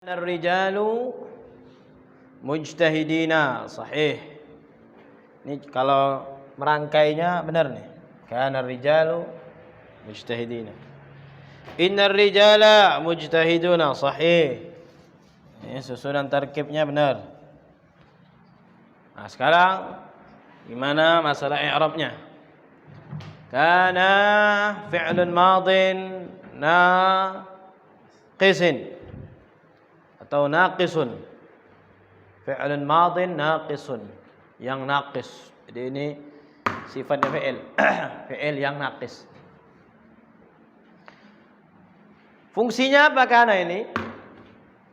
Ar-rijalu mujtahidina, sahih. Ini kalau merangkainya benar nih. Kana ar-rijalu mujtahidina. Innar rijala mujtahiduna, sahih. Ini susunan tarkibnya benar. Nah, sekarang gimana masalah i'rabnya? Kana fi'lun madin naqisin atau naqisun. Fi'lun madin naqisun, yang naqis. Jadi ini sifatnya fi'il. Fi'il yang naqis. Fungsinya apa kana ini?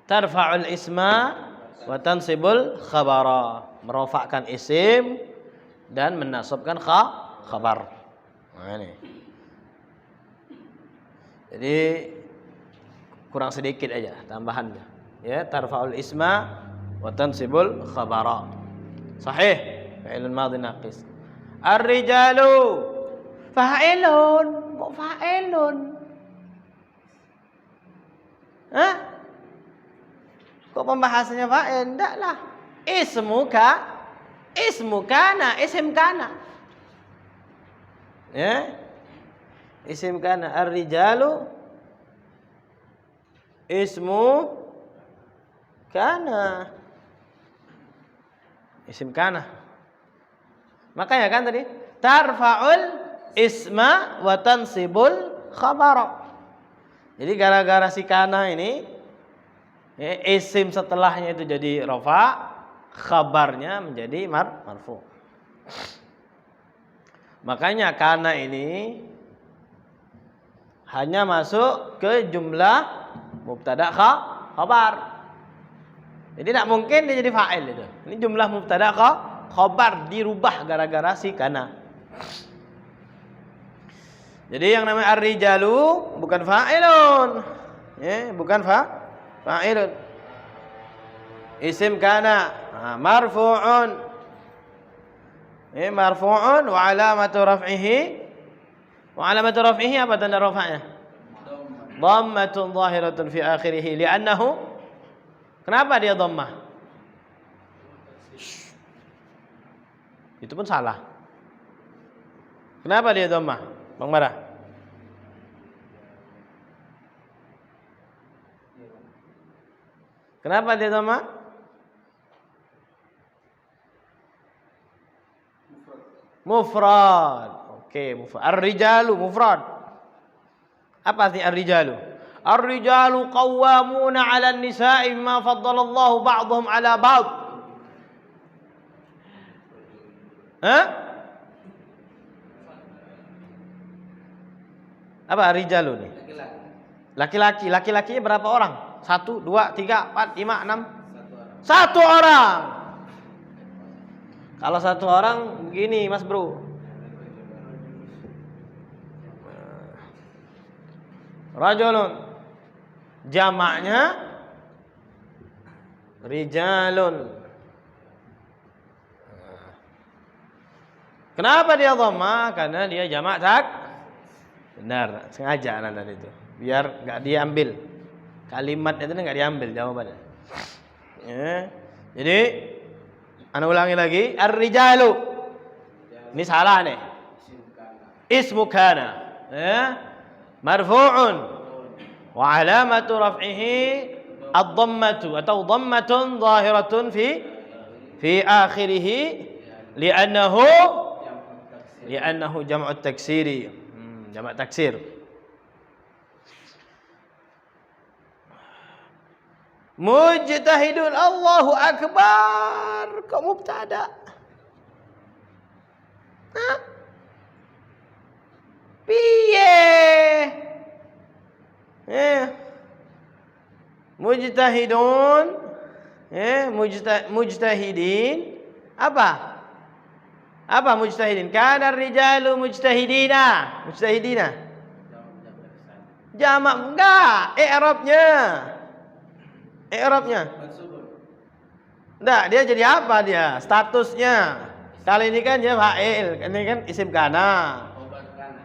Tarfa'ul isma wa tansibul khabara. Merofakkan isim dan menasabkan khabar. Nah ini. Jadi kurang sedikit aja tambahannya. Ya, tarfa'ul isma wa tansibul khabara. Sahih. Fi'ilun madhi naqis. Ar-rijalu fa'ilun. Kok fa'ilun? Hah? Kok pembahasannya fa'il? Enggak lah. Ismu kana, isim kana. Ya. Isim kana. Ar-rijalu ismu kana. Isim kana. Makanya kan tadi tarfa'ul isma wa tansibul khabara. Jadi gara-gara si kana ini ya, isim setelahnya itu jadi rafa, khabarnya menjadi marfu. Makanya kana ini hanya masuk ke jumlah mubtada khabar. Jadi tidak mungkin dia jadi fa'il itu. Ini jumlah mubtada khabar dirubah gara-gara si kana. Jadi yang namanya ar-rijalu bukan fa'ilun. Ya, bukan fa'ilun. Isim kana marfu'un. Ya, marfu'un wa alamatu raf'ihi. Wa alamatu raf'ihi apa tanda rafa'nya? Dhammatun zahiratun fi akhirih li'annahu. Kenapa dia dhammah? Itu pun salah. Kenapa dia dhammah? Bang Marah. Kenapa dia dhammah? Mufrad. Oke, mufrad. Ar-rijalu mufrad. Apa arti ar-rijalu? Ar-rijalu qawwamuna 'ala an-nisa'i bima faddala Allahu ba'dahum 'ala ba'd. Hah? Apa ar-rijalu nih? Laki-laki. Laki-lakinya berapa orang? 1, 2, 3, 4, 5, 6. 1 orang. Kalau 1 orang begini, Mas Bro. Rajulun. Jamaknya rijalun. Kenapa dia dhamma? Karena dia jamak benar, sengaja anak itu. Biar enggak diambil. Kalimat itu enggak diambil jawabannya. Ya. Jadi ana ulangi lagi, ar-rijalu. Ini salah nih. Ismu kana. Ya. Marfu'un. Wa alamatu raf'ihi ad-dhammatu atau dhammatun zahiratun fi akhirih li'annahu jam'u taksiri. Jamak taksir. Mujtahidun, Allahu akbar. Kok mubtada? Hah? Piye? Mujtahidun, mujtahidin. Apa? Apa mujtahidin? Kana ar-rijalu mujtahidina. Mujtahidina. Jamak enggak, i'rabnya. I'rabnya. Enggak, dia jadi apa dia? Statusnya. Kali ini kan dia fa'il, ini kan isim kana.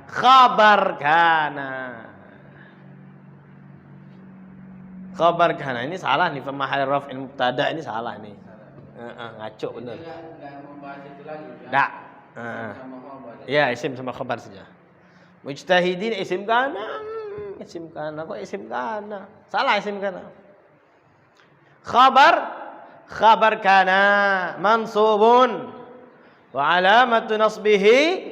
Khabar kana. Khabar kana ini salah nih, pemahal raf'il mubtada ini salah nih. Ngaco bener. Enggak membahas itu lagi. Enggak. Sama khabar. Ya, isim sama khabar saja. Mujtahidin isim kana. Isim kana kok isim kana? Salah isim kana. Khabar kana mansubun wa alamatu nasbihi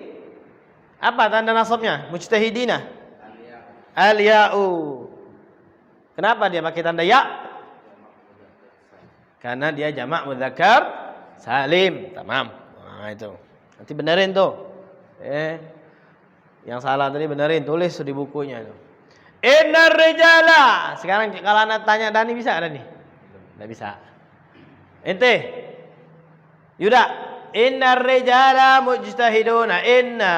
apa tanda nasabnya? Mujtahidina. Al-ya'u. Kenapa dia pakai tanda ya? Karena dia jamak mudzakkar salim. Tamam. Nah, itu. Nanti benerin tuh. Yang salah tadi benerin, tulis di bukunya itu. Innar rijala. Sekarang kalau anak tanya Dani bisa ada nih? Enggak bisa. Ente. Yuda, innar rijala mujtahiduna. Inna.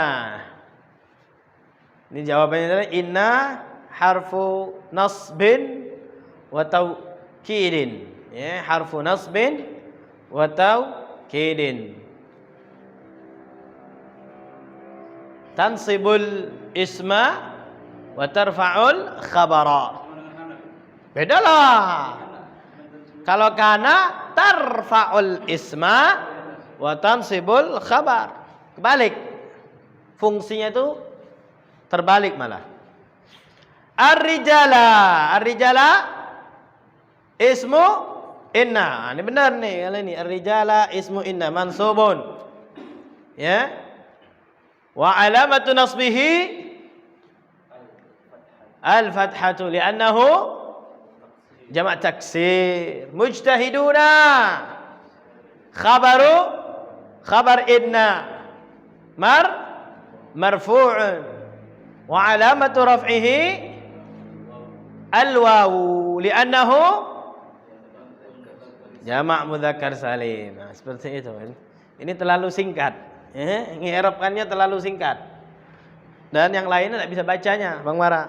Ini jawabannya adalah inna harfu nasbin wa taukidin. Ya, harfu nasbin wa taukidin. Tansibul isma wa tarfa'ul khabara. Bedalah. Kalau kana tarfa'ul isma wa tansibul khabar. Kebalik. Fungsinya itu terbalik malah. Ar-rijala ismu inna. Ini benar nih kalau ini. Ar-rijala ismu inna mansubun. Ya. Wa alamatu nasbihi al-fathatu li'annahu jamak taksir. Mujtahiduna khabar inna marfu'un wa alamatu raf'ihi al-wawu li'annahu jamak mudzakkar salim. Nah, seperti itu. Ini terlalu singkat. Ngeerapkannya terlalu singkat. Dan yang lainnya tidak bisa bacanya, Bang Mara.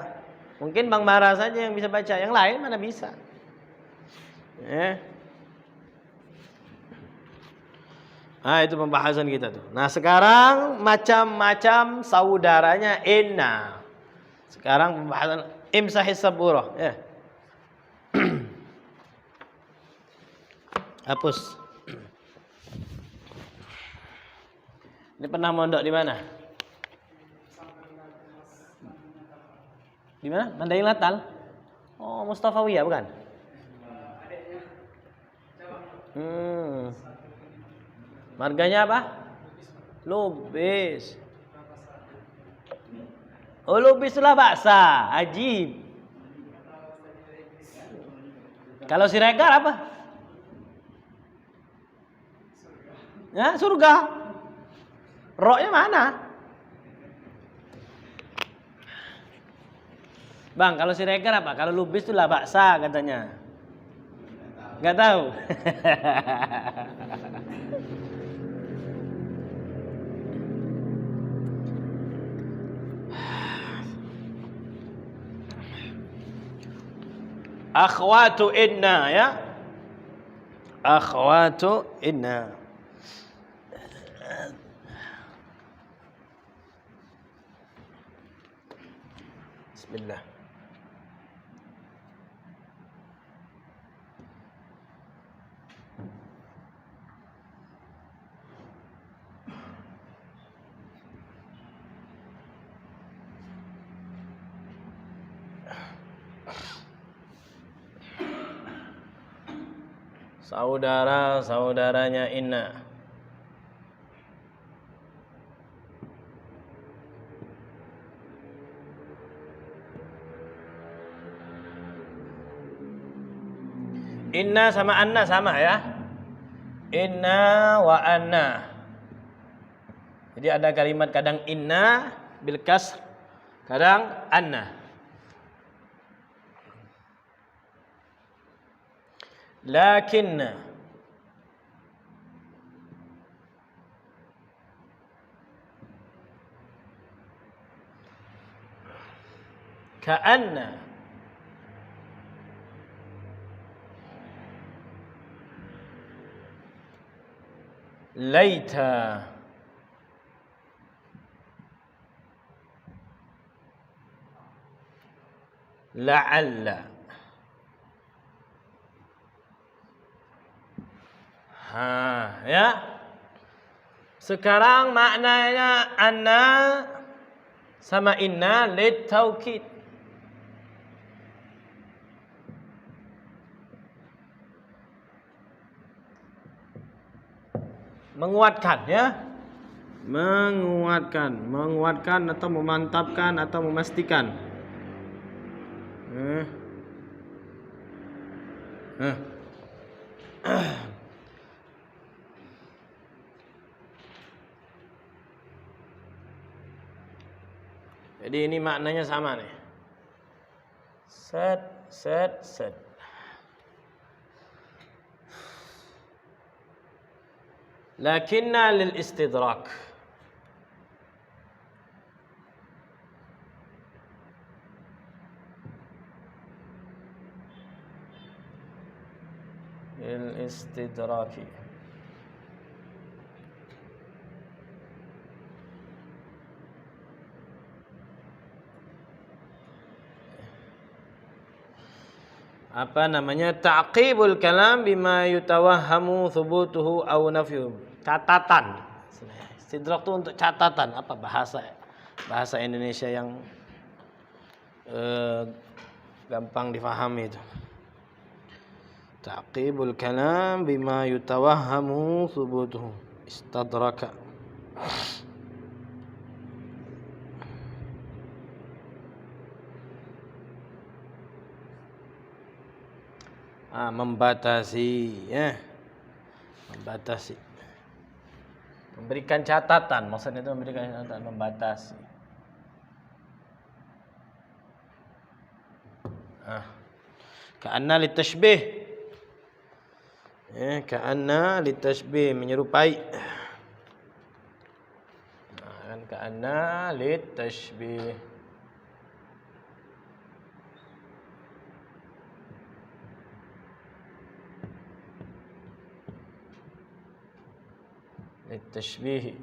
Mungkin Bang Mara saja yang bisa baca, yang lain mana bisa. Nah, itu pembahasan kita tuh. Nah, sekarang macam-macam saudaranya inna. Sekarang pembahasan imsahis saburah. Hapus. Ini pernah mondok di mana? Di mana? Mandailing Natal? Oh, Mustafawiyah bukan? Marganya apa? Lubis. Oh, lubis itulah baksa. Ajib. Kalau Siregar apa? Ya, surga. Roknya mana? Bang, kalau Siregar apa? Kalau lubis itulah baksa katanya. Enggak tahu. Akhwatu inna ya. Akhwatu inna. Bismillah. Saudara-saudaranya inna. Inna sama anna sama ya. Inna wa anna. Jadi ada kalimat kadang inna bil kasr, kadang anna. Lakinna ka'anna laita la'alla Ya. Sekarang maknanya anna sama inna lit taukid. Menguatkan ya. Menguatkan atau memantapkan atau memastikan. Jadi ini maknanya sama nih. Set. Lakinna lil istidrak. Lil istidraki. Apa namanya, ta'qibul kalam bima yutawahhamu thubutuhu aw nafyuhu. Catatan. Istidrak itu untuk catatan. Apa bahasa Indonesia yang gampang difahami itu. Ta'qibul kalam bima yutawahhamu thubutuhu. Istadraka. Membatasi ya. Membatasi. Memberikan catatan, maksudnya itu memberikan catatan, membatasi. Ka'anna litashbih. Ya, ka'anna litashbih, menyerupai. Kan ka'anna litashbih. Tashbih,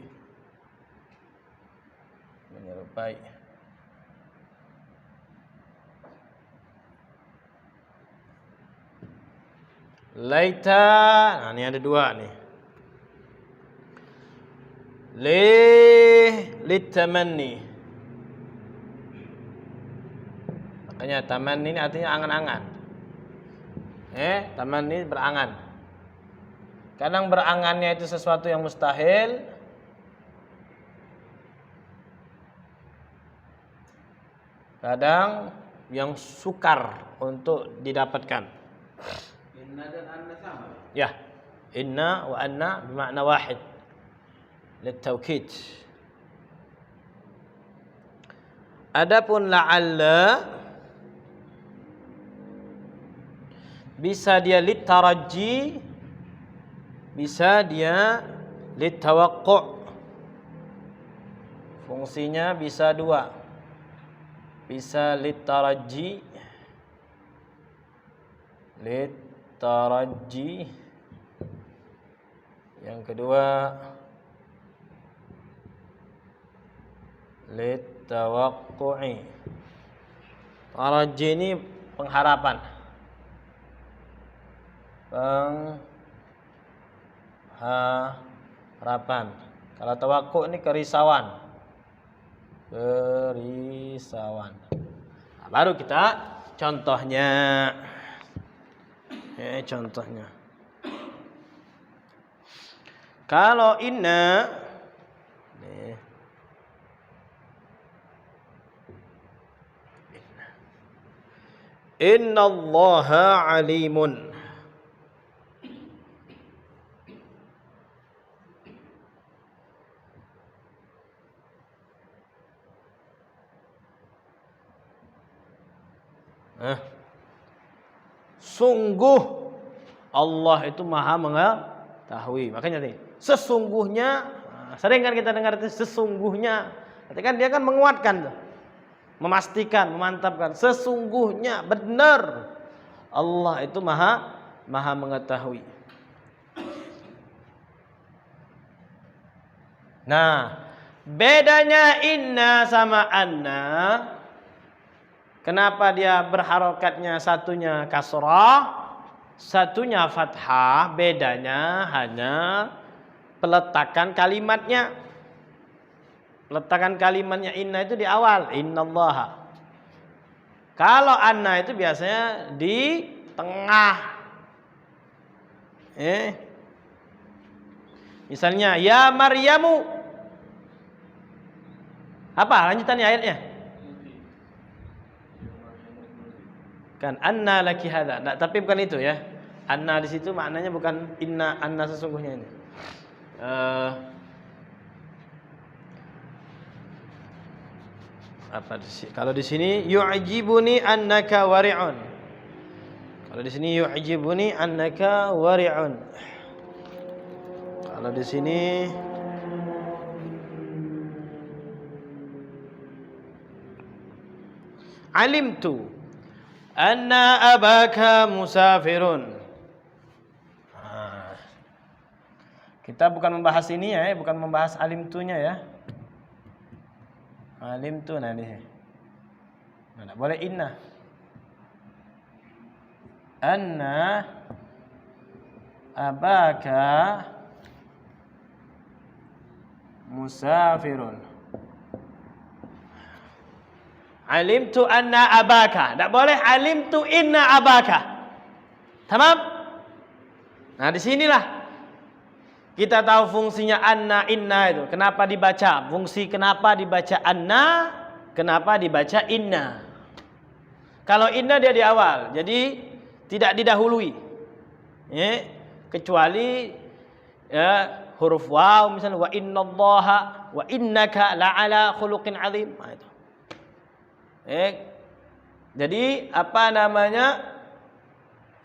menyerupai. Laita, nah ini ada dua nih. Litamanni. Makanya tamanni ini artinya angan-angan. Tamanni berangan. Kadang berangannya itu sesuatu yang mustahil. Kadang yang sukar untuk didapatkan. Inna dan anna sama. Ya. Inna wa anna bermakna wahid. Litaukid. Adapun la'alla bisa dia litaraji, bisa dia litawaqqa'. Fungsinya bisa dua. Bisa litaraji, yang kedua litawaqqu'i. Taraji ini pengharapan. Harapan. Kalau tawakku ini kerisauan. Nah, baru kita contohnya. Contohnya. Kalau inna nih. Innallaha alimun. Sungguh Allah itu maha mengetahui. Makanya nih, sesungguhnya, sering kan kita dengar itu sesungguhnya. Berarti kan dia kan menguatkan tuh. Memastikan, memantapkan. Sesungguhnya benar Allah itu maha mengetahui. Nah, bedanya inna sama anna. Kenapa dia berharokatnya satunya kasrah, Satunya fathah, bedanya hanya peletakan kalimatnya. Peletakan kalimatnya inna itu di awal, innallaha. Kalau anna itu biasanya di tengah. Misalnya ya Maryamu. Apa lanjutannya ayatnya? Kan anna laki hadza. Nah, tapi bukan itu ya. Anna di situ maknanya bukan inna anna sesungguhnya ini. Kalau di sini yu'jibuni annaka wari'un. Kalau di sini yu'jibuni annaka wari'un. Kalau di sini alimtu anna abaka musafirun. Kita bukan membahas ini ya, bukan membahas alimtunya ya. Alimtu nanti. Tidak boleh inna. Anna abaka musafirun. Alimtu anna abaka. Tidak boleh alimtu inna abaka. Tamam? Nah, disinilah kita tahu fungsinya anna inna itu. Kenapa dibaca? Fungsi kenapa dibaca anna, kenapa dibaca inna. Kalau inna dia di awal, jadi tidak didahului. Ya, kecuali ya, huruf waw misalnya wa innallaha wa innaka la'ala khuluqin azim. Nah, itu. Jadi apa namanya?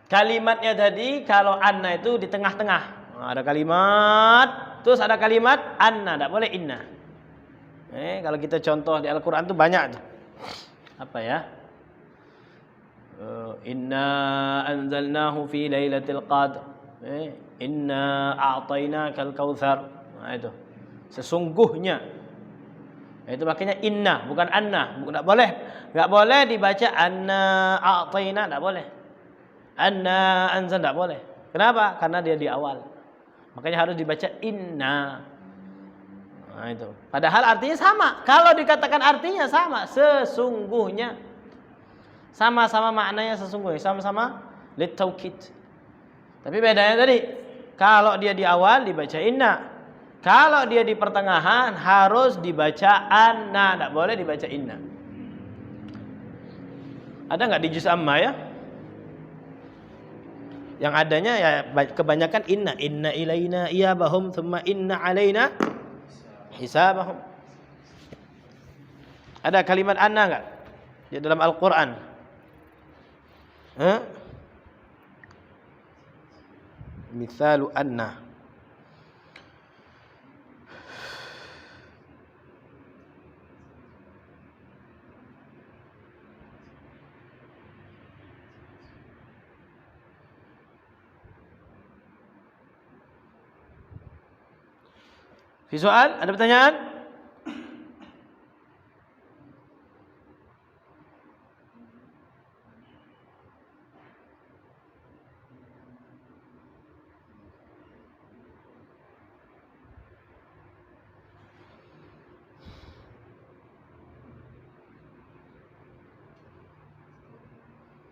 Kalimatnya tadi kalau anna itu di tengah-tengah. Ada kalimat, terus ada kalimat anna, tidak boleh inna. Kalau kita contoh di Al-Quran itu banyak tuh. Apa ya? Inna anzalnahu fi lailatul qadr. Inna a'tainakal kautsar. Nah itu. Sesungguhnya. Itu makanya inna, bukan anna. Enggak boleh dibaca anna a'taina, enggak boleh. Anna anzal enggak boleh. Kenapa? Karena dia di awal. Makanya harus dibaca inna. Nah itu. Padahal artinya sama. Kalau dikatakan artinya sama, sesungguhnya. Sama-sama maknanya sesungguhnya, sama-sama litaukid. Tapi bedanya tadi, kalau dia di awal dibaca inna. Kalau dia di pertengahan harus dibaca anna, tidak boleh dibaca inna. Ada nggak di juz amma ya? Yang adanya ya kebanyakan inna ilaina iyabahum thumma inna alaina hisabahum. Ada kalimat anna enggak di dalam Al-Qur'an? Mithalu anna. Fi soal? Ada pertanyaan?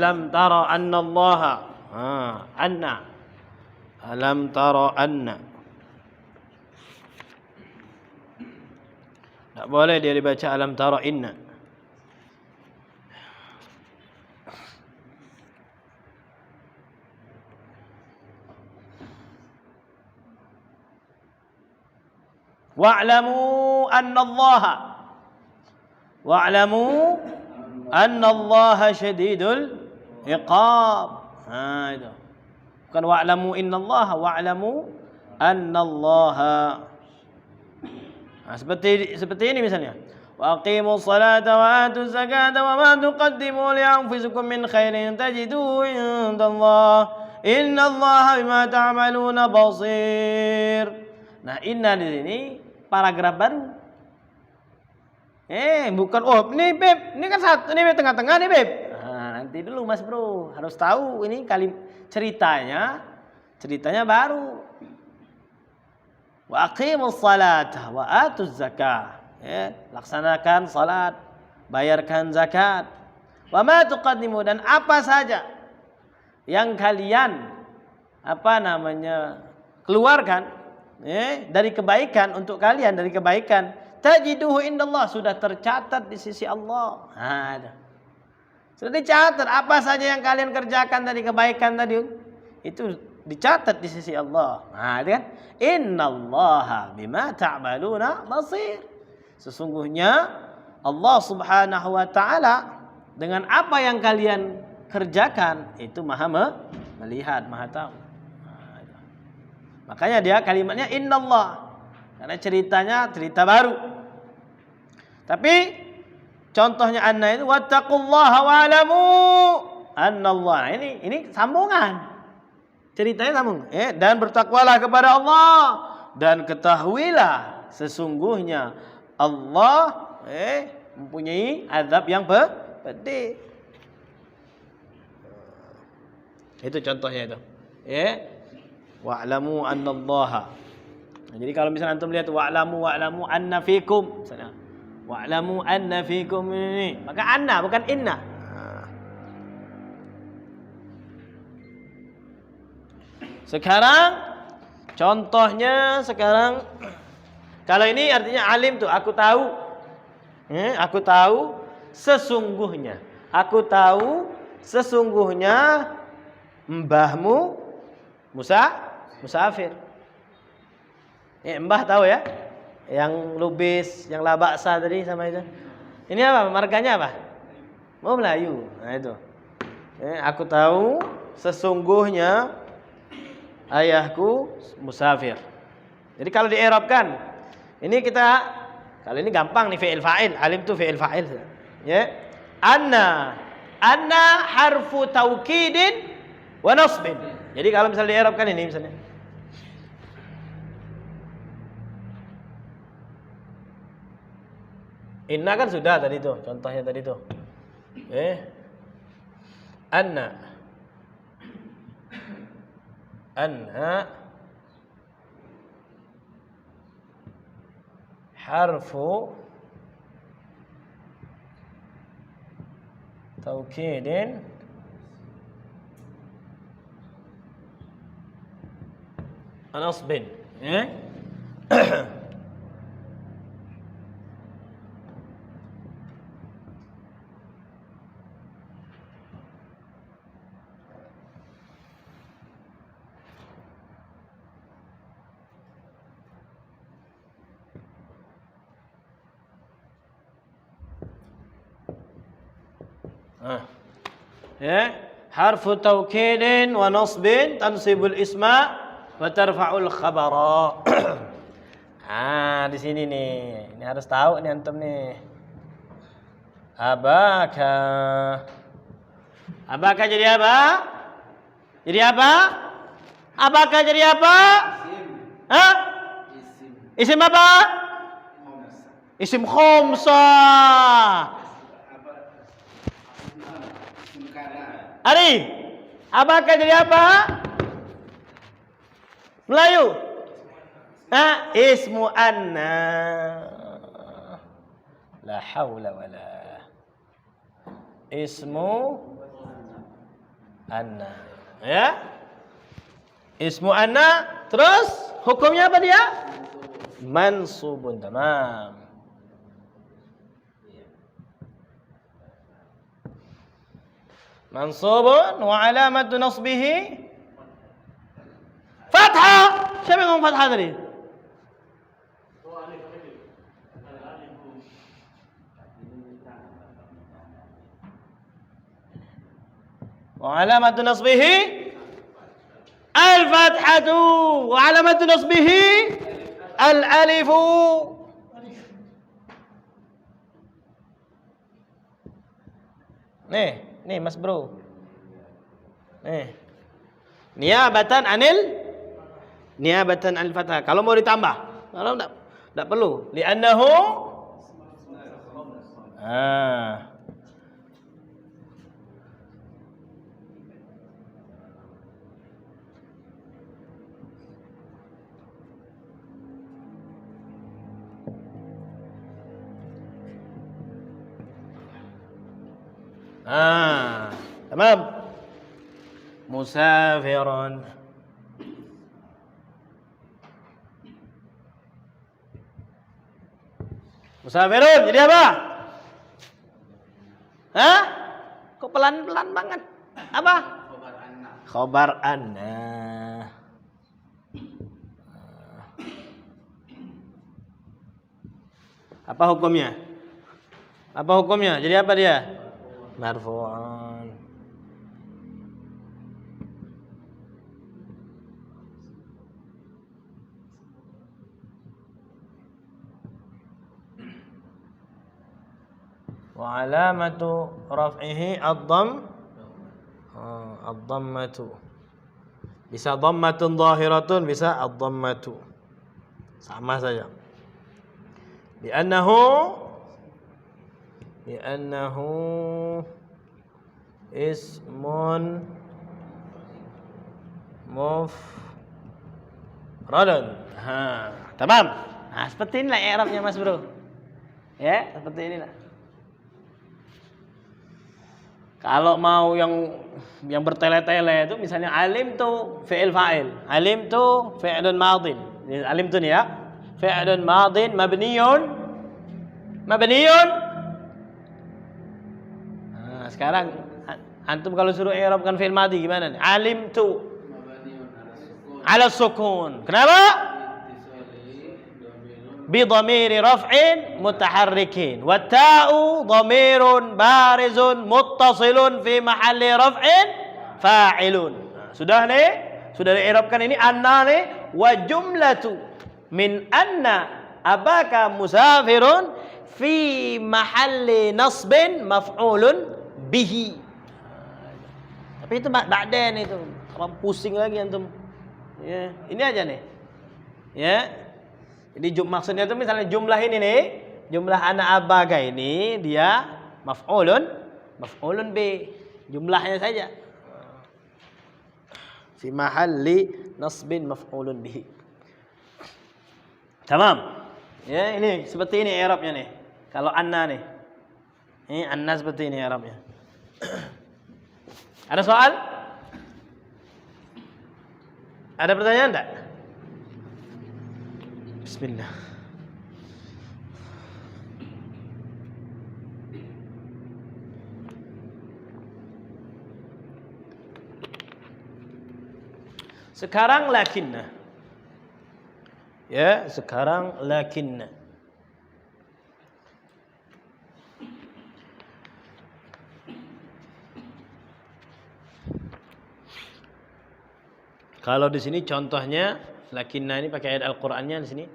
Alam tara anna Allah. Anna. Alam tara anna. Tak boleh dia dibaca alam tara inna. Wa'lamu anna Allah. Wa'lamu anna Allah syadidul iqab. Itu. Bukan wa'lamu inna Allah, wa'lamu anna Allah. Nah, seperti ini misalnya. Wa aqimus salata wa atuz zakata wa ma tuqaddimu li anfusikum min khairin tajiduhu indallah. Innallaha bima ta'maluna basir. Nah, inna di sini paragraf baru. Bukan ini beb, ini kan satu, ini beb tengah-tengah nih beb. Nah, nanti dulu Mas Bro, harus tahu ini ceritanya baru. Wa aqimus salata wa atuz zakah. Ya, laksanakan salat, bayarkan zakat. Wa ma tuqaddimu, dan apa saja yang kalian keluarkan dari kebaikan untuk kalian, dari kebaikan, tajiduhu indallah, sudah tercatat di sisi Allah. Sudah dicatat apa saja yang kalian kerjakan dari kebaikan tadi, itu dicatat di sisi Allah. Itu kan, innallaha bima ta'maluna basir. Sesungguhnya Allah Subhanahu wa taala dengan apa yang kalian kerjakan itu Maha melihat, Maha tahu. Makanya dia kalimatnya innallah, karena cerita baru. Tapi contohnya anna itu wattaqullaha wa'lamu annallah. Ini sambungan. Ceritanya sambung. Dan bertakwalah kepada Allah dan ketahuilah sesungguhnya Allah mempunyai azab yang pedih. Itu contohnya itu. Wa'lamu annallaha. Jadi kalau misalnya antum lihat wa'lamu anna fikum, misalnya wa'lamu anna fikum ini, maka anna bukan inna. Sekarang contohnya kalau ini artinya alim tuh, aku tahu. Aku tahu sesungguhnya. Aku tahu sesungguhnya mbahmu musafir. Mbah tahu ya? Yang lubis, yang labaksa tadi sama itu. Ini apa? Marganya apa? Oh, Melayu. Nah itu. Aku tahu sesungguhnya ayahku musafir. Jadi kalau di-i'rabkan, kalau ini gampang nih, fi'il fa'il. Alim tu fi'il fa'il. Ya. Anna harfu taukidin wa nasbin. Jadi kalau misalnya di-i'rabkan ini misalnya, inna kan sudah tadi tuh, contohnya tadi tuh. Anna harfu taukidin nasbin. Harfu taukidin wa nasbin tansibul isma wa tarfa'ul khabara. Di sini nih. Ini harus tahu nih antum nih. Abaka jadi apa? Jadi apa? Abaka jadi apa? Isim apa? Isim khamsah. Ari, abaka jadi apa? Melayu. Ismu anna. La haula wala. Ismu anna. Ya? Ismu anna, terus hukumnya apa dia? Mansubun, tamam. Mansubun wa alamatu nasbihi fathah. Siapa yang ngomong fathah tadi? Wa alamatu nasbihi al-fathatu wa alamatu nasbihi al-alifu. Nih Mas Bro. Niabatan anil fathah. Kalau mau ditambah, kalau enggak perlu. Li'annahu Tamam. Musafirun. Musafirun jadi apa? Hah? Kok pelan-pelan banget? Apa? Khobar anna. Khobar anna. Apa hukumnya? Apa hukumnya? Jadi apa dia? Marfu'un. Wa alamatu raf'ihi ad-dhammatu. Bisa dhammatun zahiratun, bisa ad-dhammatu. Sama saja. Li'annahu ismun mufradun. Tamam. Nah, seperti inilah i'rabnya Mas Bro. Ya, seperti inilah. Kalau mau yang bertele-tele itu misalnya alim tu fi'il fa'il, alim tu fi'lun madin. Alim tu ni ya, fi'lun madin mabniun. Nah, sekarang antum kalau suruh i'rabkan fi'il madhi gimana nih? Alim tu Mabniun ala ala sukun. sukun. Kenapa? Ittisali dhamirun بضمير رفع متحرك والتاء ضمير بارز متصل في محل رفع فاعل. Sudah nih, sudah diirabkan ini anna nih, wa jumlatu min anna abaka musafirun fi mahalli nasbin maf'ulun bihi. Tapi itu ba'dan itu, orang pusing lagi antum. Ya, ini aja nih. Ya. Jadi maksudnya itu misalnya jumlah ini nih, jumlah anak abaga ini dia maf'ulun bi, jumlahnya saja. Fi mahalli nasbin maf'ulun bihi. Tamam. Ya, ini seperti ini i'rabnya nih. Kalau anna nih. Ini anna seperti ini i'rabnya. Ada soal? Ada pertanyaan enggak? Bismillah. Sekarang lakinna. Ya, sekarang lakinna. Kalau di sini contohnya lakinna ini pakai ayat Al-Qur'annya di sini.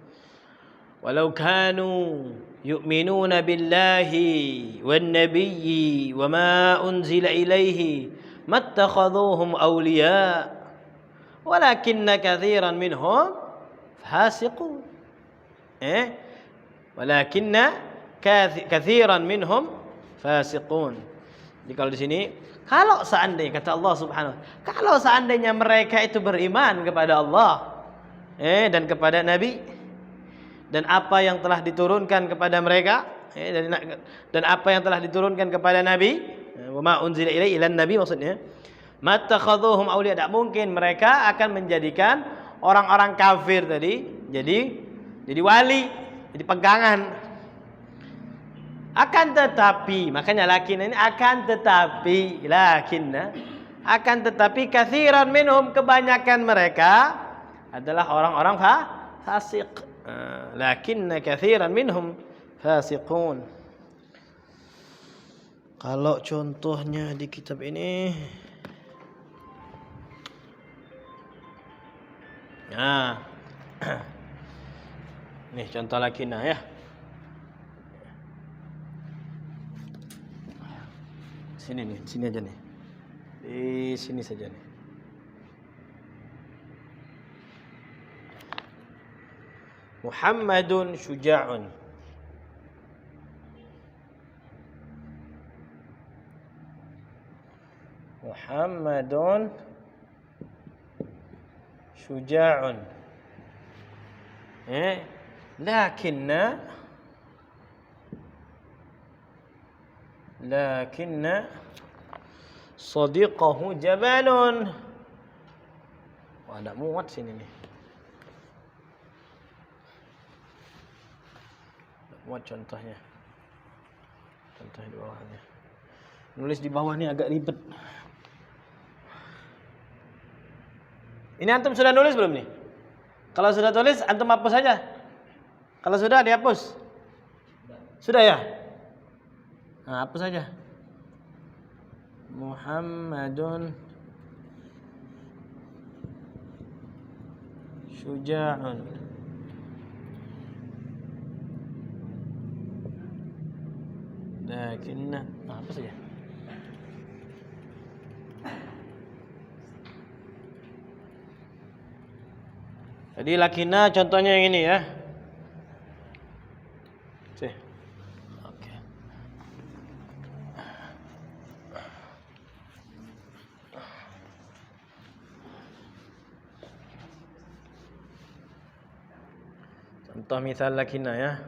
Walau kanu yu'minuna billahi wan nabiyyi wama unzila ilaihi mattakhadhuhum awliya walakinna katsiran minhum fasiqun. Walakinna katsiran minhum fasiqun. Jadi kalau di sini, kalau seandainya kata Allah Subhanahu, kalau seandainya mereka itu beriman kepada Allah dan kepada Nabi dan apa yang telah diturunkan kepada mereka, dan apa yang telah diturunkan kepada Nabi, wa ma unzila ilaihi ilan nabi maksudnya, mattakhadhuhum awliya, tidak mungkin mereka akan menjadikan orang-orang kafir tadi jadi wali, jadi pegangan. Akan tetapi, makanya lakin ini akan tetapi katsiran minhum, kebanyakan mereka adalah orang-orang fasik. Lakinna katsiran minhum fasiqun. Kalau contohnya di kitab ini, nah, nih contoh lakinna ya. Sini nih, sini aja nih. Di sini saja nih. Muhammadun syuja'un. Muhammadun syuja'un. lakinna sadiqahu jabalun. Wah, ada muat sini nih. Muat contohnya. Contoh di bawahnya. Nulis di bawah ini agak ribet. Ini antum sudah nulis belum nih? Kalau sudah tulis, antum hapus saja. Kalau sudah, dihapus. Sudah ya? Nah, hapus saja. Muhammadun syuja'un. Lakinna, hapus saja. Jadi lakinna contohnya yang ini ya. Oke. Contoh misal lakinna ya.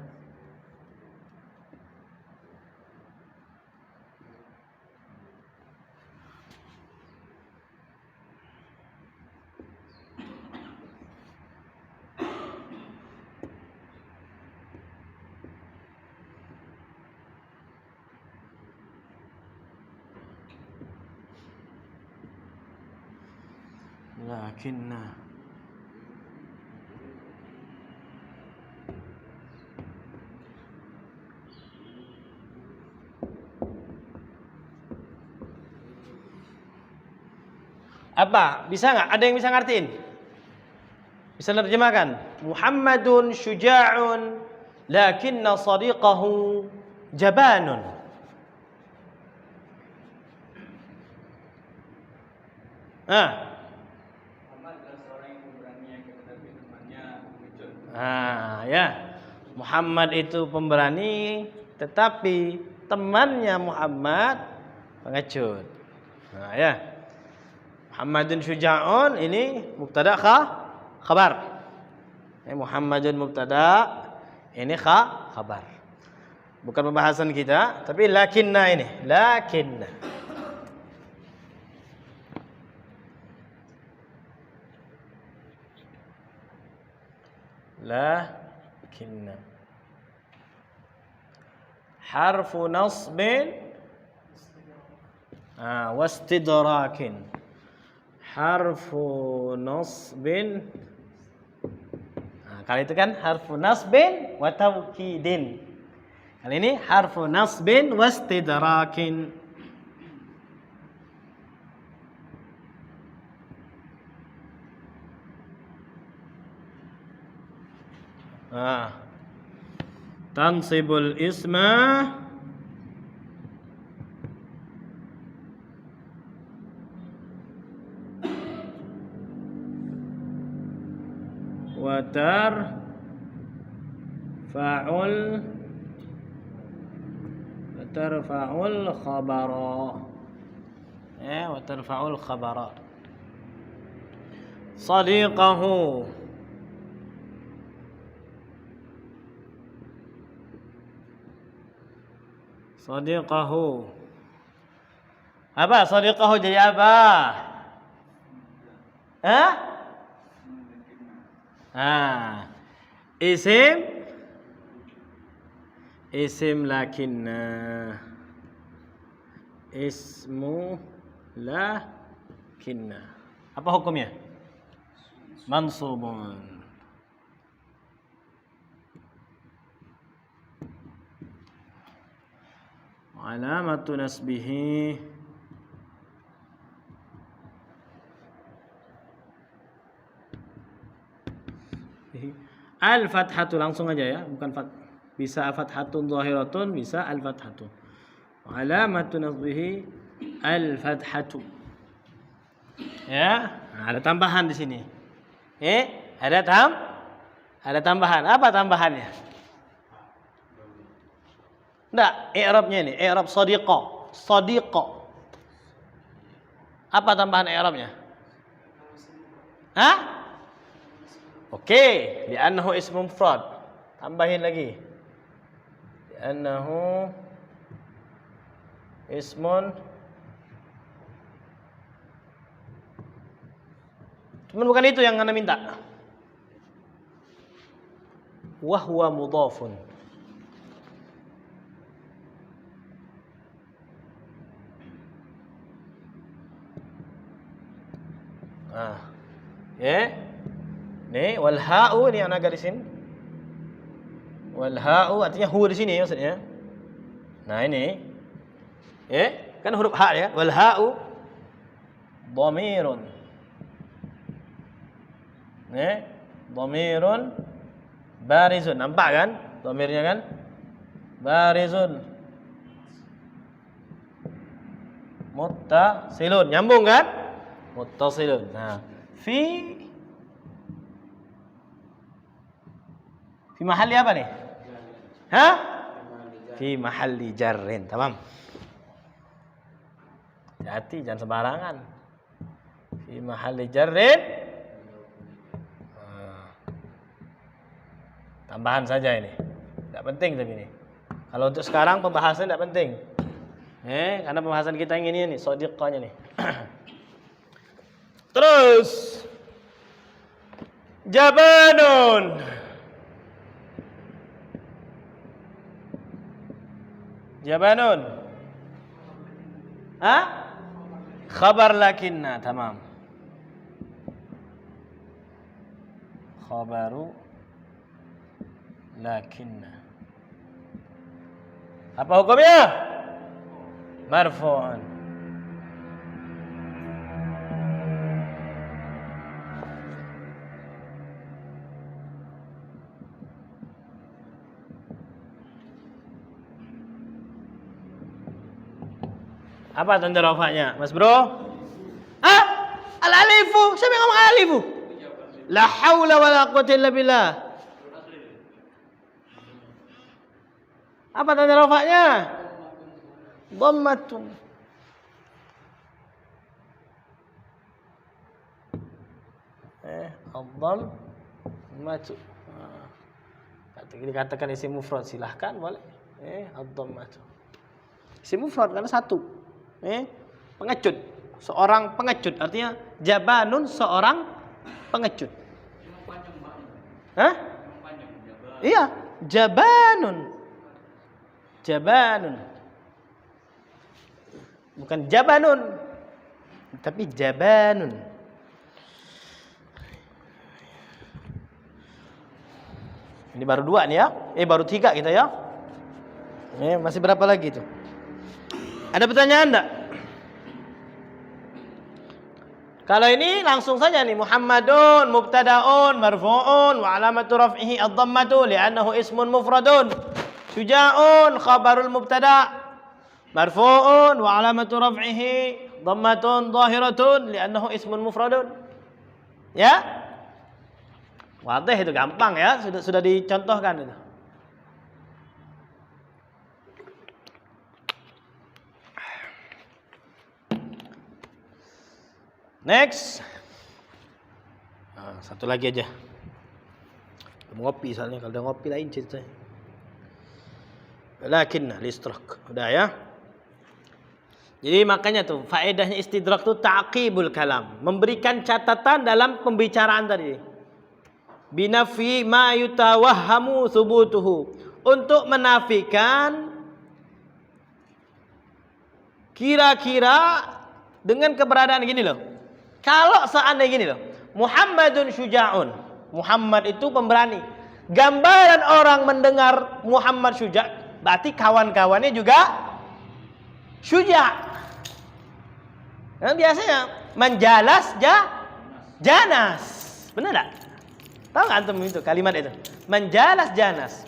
Lakinna apa? Bisa nggak? Ada yang bisa ngertiin? Bisa nerjemahkan? Muhammadun syuja'un lakinna sadiqahu jabanun. Ya. Muhammad itu pemberani, tetapi temannya Muhammad pengecut. Nah, ya. Muhammadun syuja'un ini mubtada khabar. Muhammadun mubtada, ini khabar. Bukan pembahasan kita, tapi lakinna ini, lakinna. Lakinna harfu nasbin wastidrakin. Harfu nasbin, kali itu kan harfu nasbin wa taukidin. Kali ini harfu nasbin wastidrakin. Tansibul isma wa tarfa'ul khabara. Wa tarfa'ul khabara. Sadiqahu Sadiqahu. Apa? Sadiqahu jadi apa? Isim lakinna. Ismu lakinna. Apa hukumnya? Mansubun. Alamatu nasbihi al-fathatu, langsung aja ya, bukan bisa fathatun zahiratun, bisa al-fathatu. Alamatu nasbihi al-fathatu. Ya, ada tambahan di sini. Ada tambahan. Apa tambahannya? Enggak, i'rabnya ini, i'rab sadiqa. Apa tambahan i'rabnya? Oke, li'annahu ismu mufrad. Tambahin lagi. Li'annahu ismun. Cuman bukan itu yang Anda minta. Wa huwa mudhafun. Ya. Nih wal ha'u ini yang agak di sini. Wal ha'u artinya hu di sini maksudnya. Nah ini. Ya, kan huruf ha ya. Wal ha'u dhamirun. Nih, dhamirun barizun. Nampak kan? Dhamirnya kan? Barizun. Muttasilun. Nyambung kan? Muttasilun. Nah, fi mahalli apa nih? Hah? Fi mahalli jarrin. Tamam. Hati jangan sembarangan. Fi mahalli jarrin. Tambahan saja ini. Tidak penting tapi ini. Kalau untuk sekarang pembahasan tidak penting. Karena pembahasan kita yang ini nih, shadiqahnya nih. Terus jabanun. Jabanun. Khabar lakinna, tamam. Khabaru lakinna. Apa hukumnya? Marfu'an. Apa tanda rafa'nya, Mas Bro? Al-alifu. Siapa yang ngomong alifu? La haula wala quwwata illa billah. Apa tanda rafa'nya? Dhammatun. Ad-dhammatu. Dikatakan isim mufrad silahkan boleh. Ad-dhammatu. Isim mufrad karena satu. Pengecut, seorang pengecut, artinya jabanun seorang pengecut. Iya, jabanun. Jabanun. Bukan jabanun, tapi jabanun. Ini baru 2 nih ya. Baru 3 kita ya. Masih berapa lagi tuh? Ada pertanyaan enggak? Kalau ini langsung saja nih, Muhammadun mubtada'un marfu'un wa alamatu raf'ihi ad-dhammatu li'annahu ismun mufradun. Syuja'un khabarul mubtada' marfu'un wa alamatu raf'ihi dhammatun dhahiratun li'annahu ismun mufradun. Ya? Wadih itu gampang ya, sudah dicontohkan itu. Next. Satu lagi aja. Mau ngopi soalnya, kalau udah ngopi lain ceritanya. Lakinna listrak. Udah ya. Jadi makanya tuh faedahnya istidrak tuh ta'qibul kalam, memberikan catatan dalam pembicaraan tadi. Binafi ma yutawahhamu thubutuhu, untuk menafikan kira-kira dengan keberadaan gini loh. Kalau seandainya gini loh, Muhammadun syuja'un, Muhammad itu pemberani. Gambaran orang mendengar Muhammad syuja', berarti kawan-kawannya juga syuja'. Yang biasanya menjalas janas. Benar enggak? Tahu enggak antum itu kalimat itu? Menjalas janas.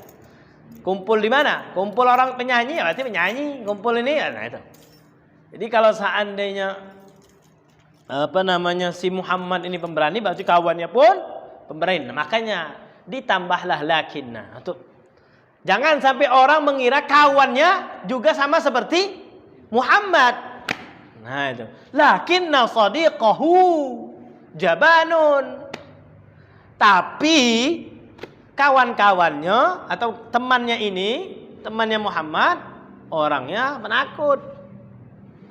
Kumpul di mana? Kumpul orang penyanyi, berarti penyanyi. Kumpul ini, nah itu. Jadi kalau seandainya si Muhammad ini pemberani, berarti kawannya pun pemberani. Nah, makanya ditambahlah lakinna. Jangan sampai orang mengira kawannya juga sama seperti Muhammad. Nah itu. Lakinna sadiqahu jabanun. Tapi kawan-kawannya atau temannya ini, temannya Muhammad, orangnya penakut.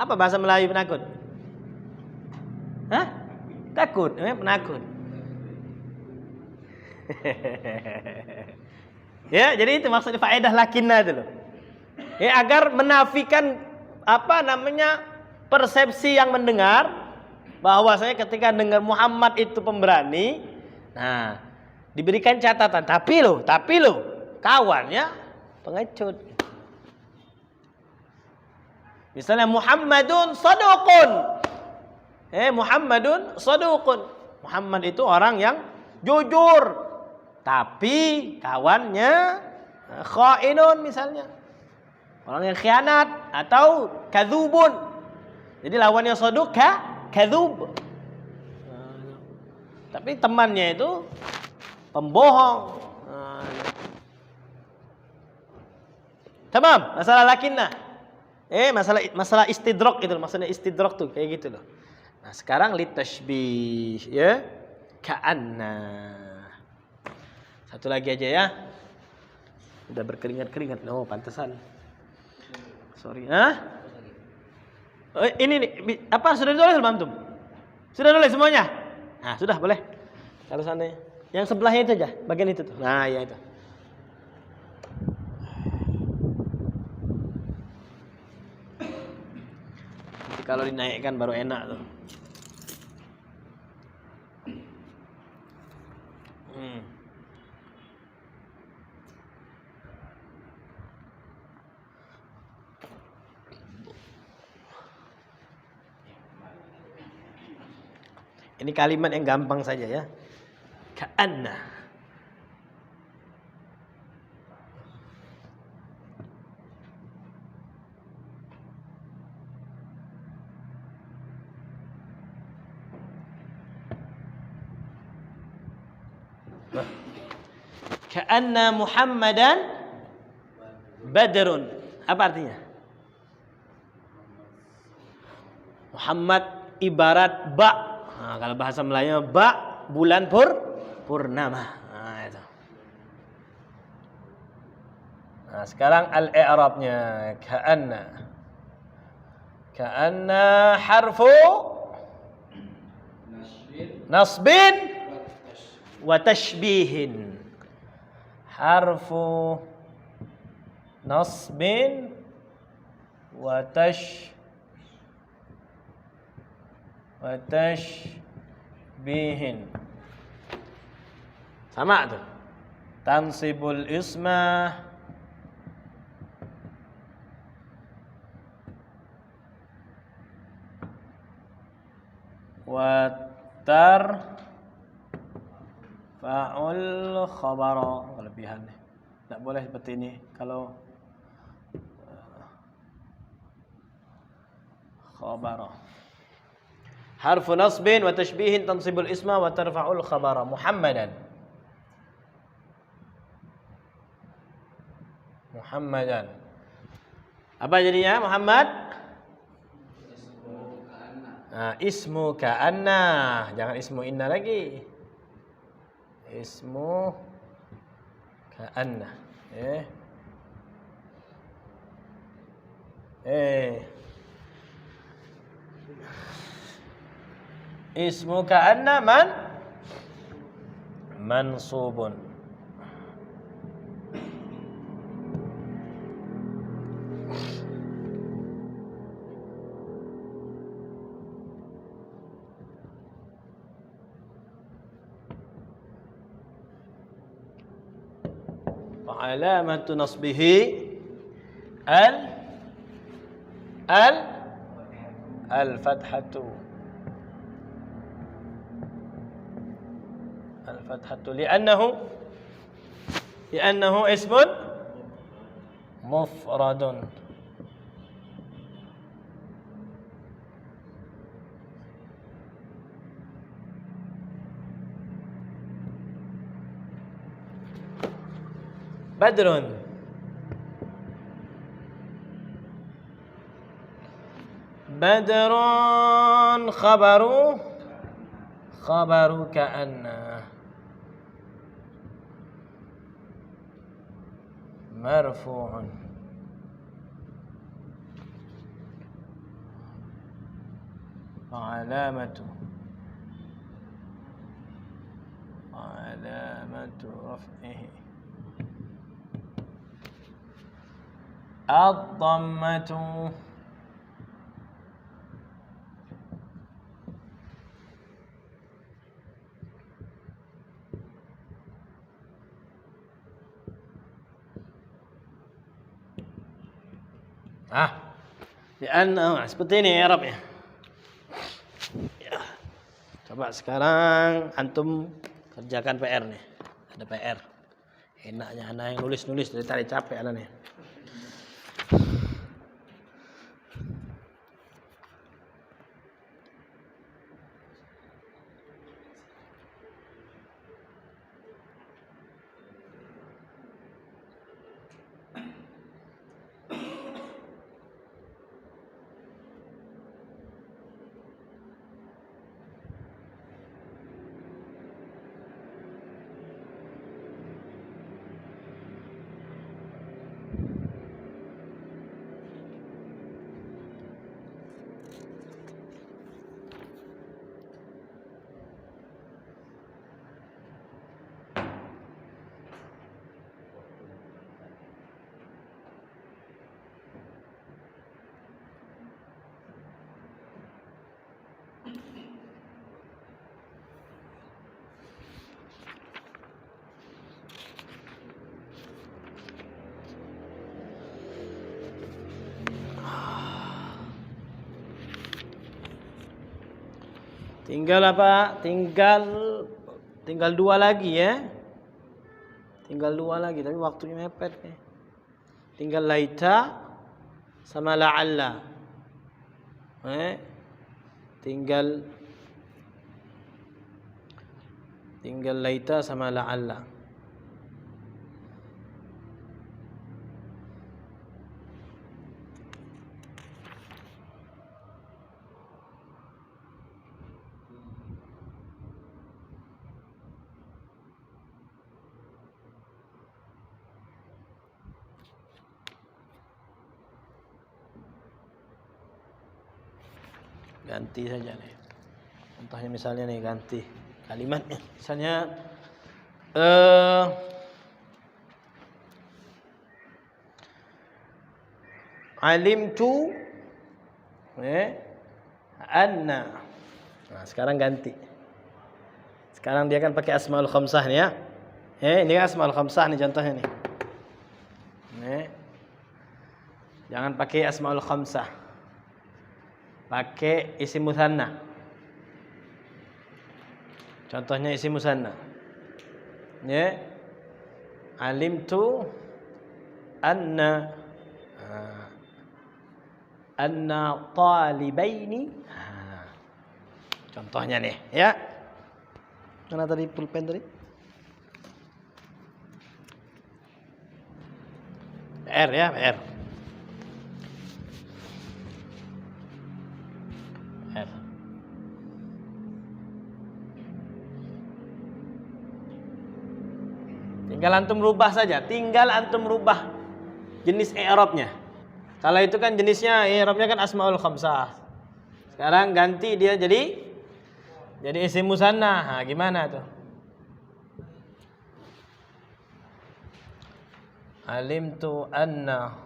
Apa bahasa Melayu penakut? Hah? Takut, penakut. Ya, jadi itu maksudnya faedah lakinna itu loh. Ya, agar menafikan persepsi yang mendengar bahwasanya ketika dengar Muhammad itu pemberani, nah, diberikan catatan, tapi loh, kawannya pengecut. Misalnya Muhammadun saduqun. Muhammadun saduqun. Muhammad itu orang yang jujur, tapi kawannya khainun misalnya. Orang yang khianat atau kadzubun. Jadi lawannya saduq kadzub. Tapi temannya itu pembohong. Tamam, masalah lakinna. Masalah istidrak itu, maksudnya istidrak tuh kayak gitu loh. Nah, sekarang litashbih ya. Ka'anna. Satu lagi aja ya. Udah berkeringat-keringat. Oh, pantesan. Sorry. Ini nih, apa sudah ditulis belum antum? Sudah tulis semuanya? Nah, sudah boleh. Kalau seandainya yang sebelahnya itu aja, bagian itu tuh. Nah, ya itu. Nanti kalau dinaikkan baru enak tuh. Ini kalimat yang gampang saja ya. Ka'anna. Ka'anna Muhammadan Badrun. Apa artinya? Muhammad ibarat ba. Nah, kalau bahasa Melayu ba bulan purnama. Nah, itu. Nah, sekarang al-i'rabnya ka'anna. Ka'anna harfu nasbin wa tashbihin. Harfu nasbin wa tashbihin. Sama tuh. Tansibul isma wa tarfa'ul khabara. Kelebihan nih. Tidak boleh seperti ini kalau khabara. Harfu nasbin wa tashbihin tansibul isma wa tarfa'ul khabara. Muhammadan. Apa jadinya Muhammad? Nah, ismu ka'anna. Jangan ismu inna lagi. Ismu ka'anna. Ismu ka'anna mansubun. Alamatu nasbihi al-fathatu li'annahu ismun mufradun. Badrun. Badrun khabaru ka'anna marfu'un وعلامة رفعه الضمة. Seperti ini i'rabnya. Ya. Coba sekarang antum kerjakan PR nih. Ada PR. Enaknya anak yang nulis-nulis dari tadi capek anaknya. Tinggal apa? Tinggal 2 lagi ya. Tinggal 2 lagi tapi waktunya mepet nih. Tinggal laita sama la'alla. Tinggal laita sama la'alla. Ganti saja nih. Contohnya misalnya nih ganti kalimatnya. Misalnya alimtu anna. Nah, sekarang ganti. Sekarang dia kan pakai asmaul khamsah nih ya. Ini kan asmaul khamsah nih contohnya nih. Jangan pakai asmaul khamsah. Pakai isim musanna. Contohnya isim musanna. Ya. Alimtu anna talibaini. Contohnya nih, ya. Mana tadi pulpen tadi? PR ya, PR. Tinggal antum rubah saja, tinggal antum rubah jenis i'rabnya. Kalau itu kan jenisnya i'rabnya kan asmaul khamsah. Sekarang ganti dia jadi isim musanna. Nah, gimana tuh? Alimtu anna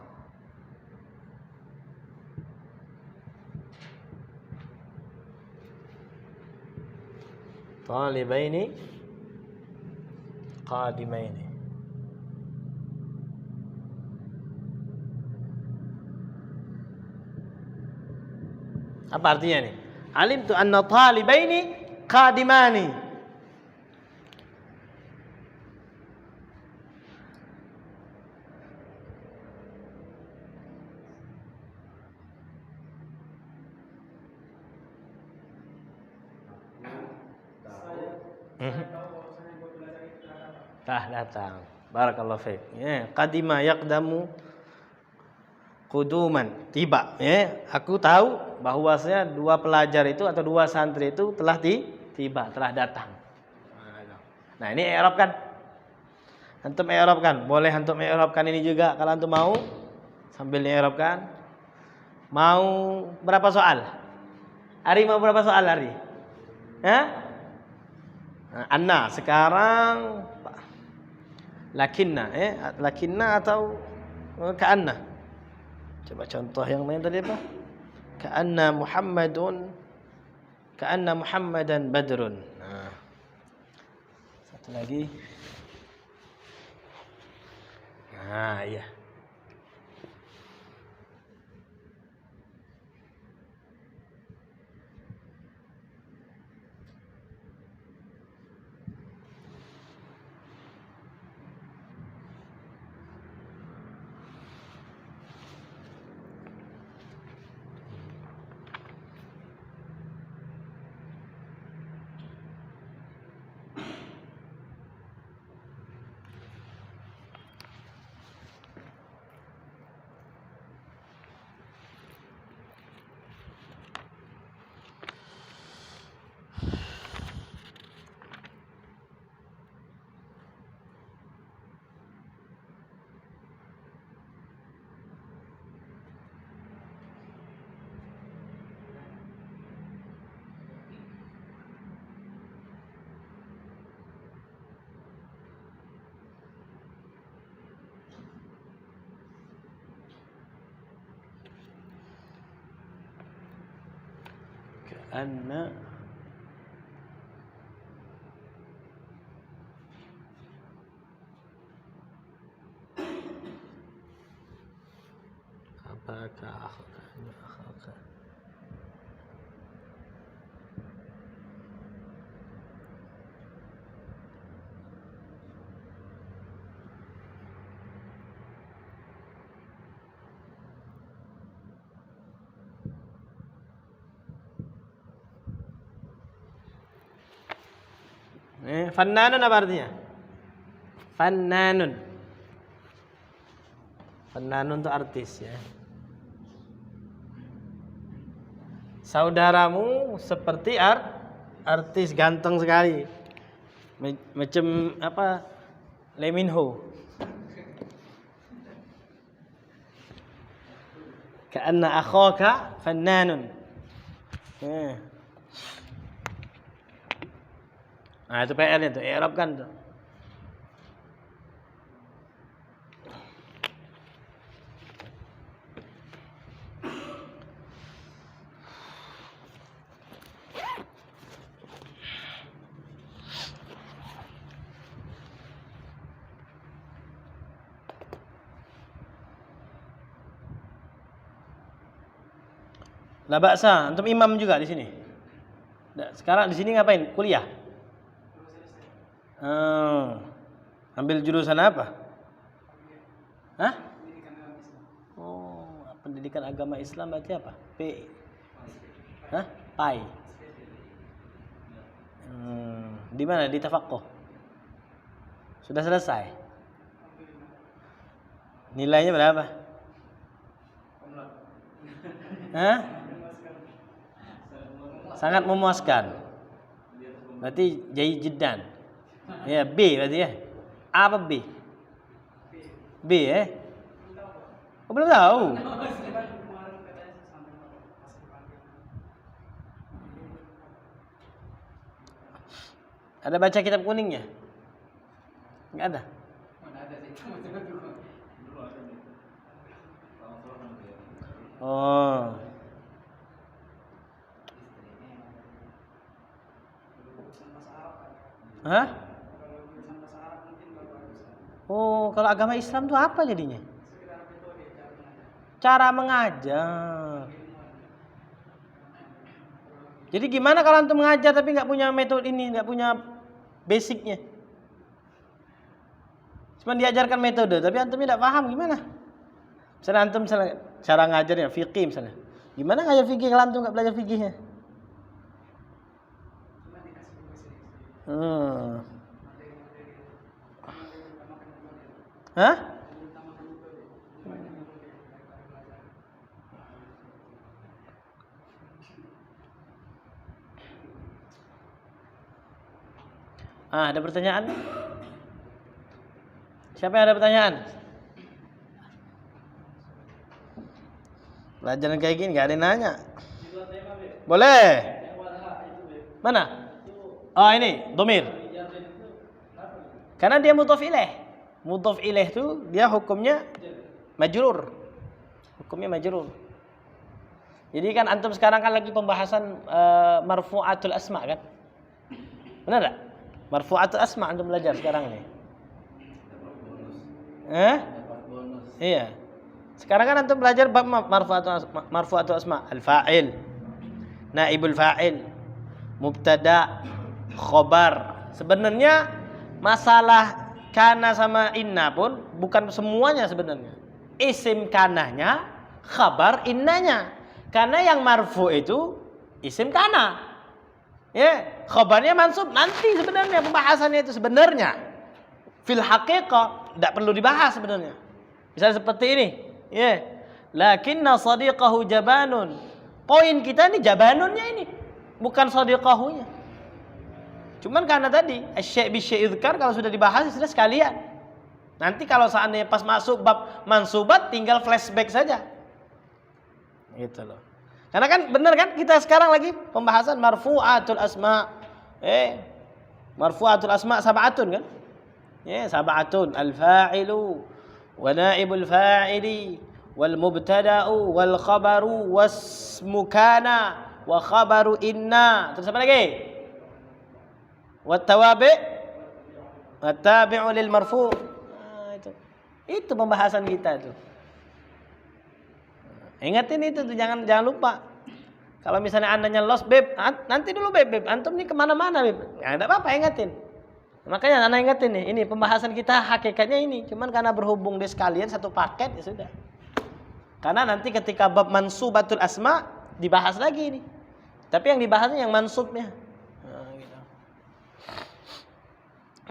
talibaini qadimaini. Apa artinya nih? Alimtu anna talibaini qadimani. Datang. Barakallahu fiik. Ya, qadima yaqdamu quduman, tiba. Ya, aku tahu bahwasanya 2 pelajar itu atau 2 santri itu telah tiba, telah datang. Nah, ini i'rab kan? Antum i'rabkan. Boleh antum i'rabkan ini juga kalau antum mau sambil i'rabkan. Mau berapa soal? Ari mau berapa soal hari? Hah? Anna sekarang lakinna, lakinna atau ka'anna? Coba contoh yang lain tadi apa? Ka'anna Muhammadan badrun. Nah. Satu lagi. Nah, iya. Ka'anna apakah akhaka Fannanun apa artinya? Fannanun. Fannanun itu artis ya. Saudaramu seperti artis ganteng sekali. Macam apa? Lee Min Ho. Ka'anna akhaka fannanun. Nah, itu PR-nya tuh, i'rabkan tuh. La ba'sa, antum imam juga di sini. Sekarang di sini ngapain? Kuliah. Ambil jurusan apa? Hah? Oh, pendidikan agama Islam berarti apa? Hah? PAI. Di mana? Di Tafaqquh. Sudah selesai. Nilainya berapa? Hah? Sangat memuaskan. Berarti jayyid jiddan. Ya, B berarti ya. A apa B? B ya? Oh, belum tahu. Ada baca kitab kuningnya? Enggak ada. Oh. Hah? Oh, kalau agama Islam tuh apa jadinya? Cara mengajar. Jadi gimana kalau antum mengajar tapi nggak punya metode ini, nggak punya basicnya? Cuma diajarkan metode, tapi antum tidak paham gimana? Misalnya antum cara ngajarnya fikih misalnya. Gimana ngajar fikih kalau antum nggak belajar fikihnya? Hah? Ada pertanyaan? Siapa yang ada pertanyaan? Pelajaran kayak gini gak ada yang nanya. Boleh. Mana? Oh ini, domir. Karena dia mudhaf ilaih. Mudhaf ilaih itu dia hukumnya majrur. Hukumnya majrur. Jadi kan antum sekarang kan lagi pembahasan marfu'atul asma kan? Benar enggak? Marfu'atul asma antum belajar sekarang nih. Dapat bonus. Iya. Sekarang kan antum belajar bab marfu'atul asma, al-fa'il, naibul fa'il, mubtada, khobar. Sebenarnya masalah kana sama inna pun bukan semuanya sebenarnya. Isim kananya, khabar innanya. Karena yang marfu itu isim kana. Ya, khabarnya mansub nanti sebenarnya pembahasannya itu sebenarnya. Fil haqiqah tidak perlu dibahas sebenarnya. Misalnya seperti ini, ya. Lakinna sadiqahu jabanun. Poin kita ini jabanunnya ini, bukan sadiqahunya. Cuman karena tadi asy-syai' bi-syai' dzkar kalau sudah dibahas sudah sekalian. Nanti kalau seandainya pas masuk bab mansubat tinggal flashback saja. Gitu loh. Karena kan benar kan kita sekarang lagi pembahasan marfu'atul asma. Marfu'atul asma sab'atun kan? Ya, sab'atun al-fa'ilu wa naibul fa'ili wal mubtada'u wal khabaru wasmu kana wa khabaru inna. Terus apa lagi? Wat tawabi' wat tabi'u lil marfu'. Itu pembahasan kita tuh. Ingatin itu tuh, jangan lupa. Kalau misalnya andanya lost beb, nanti dulu beb, antum nih kemana-mana beb. Ya enggak apa-apa, ingatin. Makanya anak ingatin nih, ini pembahasan kita hakikatnya ini. Cuman karena berhubung di sekalian satu paket ya sudah. Karena nanti ketika bab mansubatul asma dibahas lagi nih. Tapi yang dibahasnya yang mansubnya. Nah, gitu.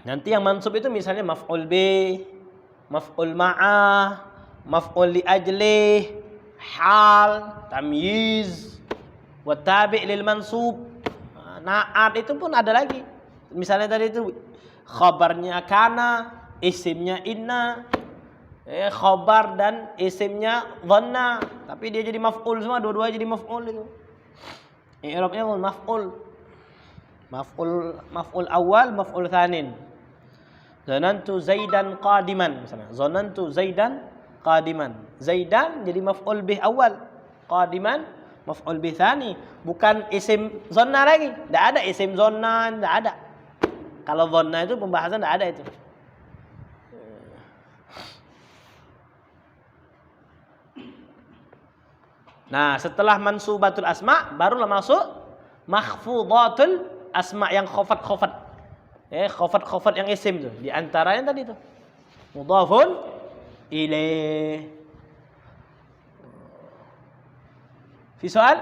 Nanti yang mansub itu misalnya maf'ul bi, maf'ul ma'ah, maf'ul li ajlih, hal, tamyiz, wa tabi' lil mansub. Na'at itu pun ada lagi. Misalnya tadi itu khabarnya kana, isimnya inna, khabar dan isimnya dhanna, tapi dia jadi maf'ul semua, dua-duanya jadi maf'ul itu. I'rabnya maf'ul. Maf'ul awal, maf'ul tsanin. Zanantu Zaidan qadiman misalnya. Zanantu Zaidan qadiman. Zaidan jadi maf'ul bih awal. Qadiman maf'ul bih tsani. Bukan isim zanna lagi. Enggak ada isim zanna, enggak ada. Kalau zanna itu pembahasan enggak ada itu. Nah, setelah mansubatul asma barulah masuk makhfudhatul asma yang khafat. Khafat yang isim tuh. Di antaranya tadi tuh. Mudhafun ilaih. Fi soal?